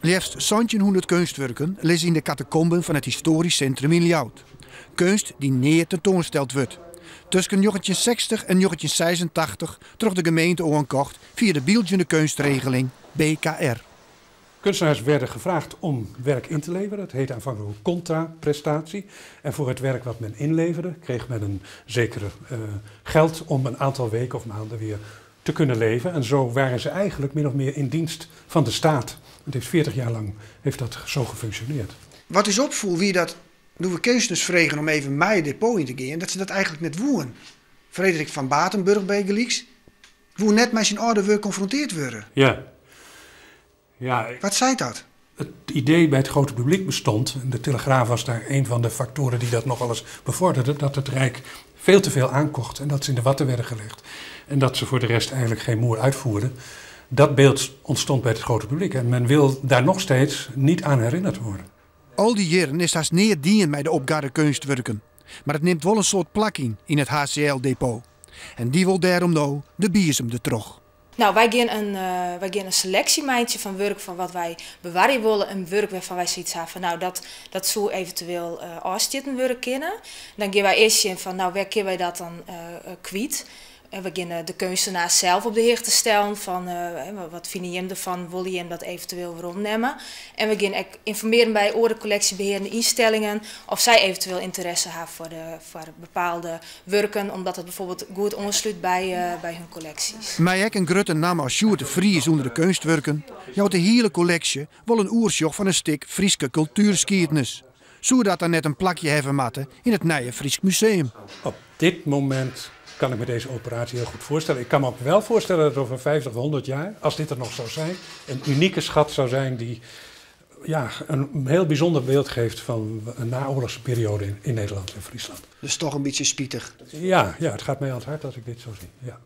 Liefst 1700 kunstwerken liggen in de catacomben van het historisch centrum in Ljouwert. Kunst die neer tentoongesteld wordt. Tussen 1960 en 1986 trok de gemeente aankocht via de Bieltjende kunstregeling BKR. Kunstenaars werden gevraagd om werk in te leveren. Het heette aanvankelijk contraprestatie. En voor het werk wat men inleverde kreeg men een zekere geld om een aantal weken of maanden weer te kunnen leven. En zo waren ze eigenlijk min of meer in dienst van de staat. Het heeft 40 jaar lang heeft dat zo gefunctioneerd. Wat is opvoel wie dat, toen we kunstenaars vregen om even mij depot in te gaan, dat ze dat eigenlijk net woeren. Frederik van Batenburg bij Gelieks, woer net met zijn oude werk geconfronteerd worden. Ja. Wat zei dat? Het idee bij het grote publiek bestond, en de Telegraaf was daar een van de factoren die dat nogal eens bevorderde, dat het Rijk veel te veel aankocht en dat ze in de watten werden gelegd. En dat ze voor de rest eigenlijk geen moer uitvoerden. Dat beeld ontstond bij het grote publiek en men wil daar nog steeds niet aan herinnerd worden. Al die jaren is dat neer dien met de opgaarde kunstwerken. Maar het neemt wel een soort plakking in het HCL-depot. En die wil daarom nou de biesem er terug. Nou, wij gaan een selectiemijntje van werk van wat wij bewaren willen. Een werk waarvan wij zoiets hebben van nou dat zou eventueel afstitten werk kennen. Dan gaan wij eerst in van nou waar kunnen wij dat dan kwijt. En we beginnen de kunstenaar zelf op de heer te stellen van wat vind je hem ervan, wil je hem dat eventueel weer opnemen. En we beginnen informeren bij andere collectiebeheerende instellingen of zij eventueel interesse hebben voor bepaalde werken, omdat het bijvoorbeeld goed aansluit bij hun collecties. Maar ik een grote naam als Sjoerd de Vries onder de kunstwerken, jouwt de hele collectie wel een oersjoch van een stuk Frieske cultuurgeschiedenis. Zou dat dan net een plakje hebben matten in het nieuwe Fries Museum? Op dit moment kan ik me deze operatie heel goed voorstellen. Ik kan me ook wel voorstellen dat over 50 of 100 jaar, als dit er nog zou zijn, een unieke schat zou zijn die een heel bijzonder beeld geeft van een naoorlogse periode in Nederland en Friesland. Dus toch een beetje spietig. Ja, het gaat mij aan het hart als ik dit zo zie. Ja.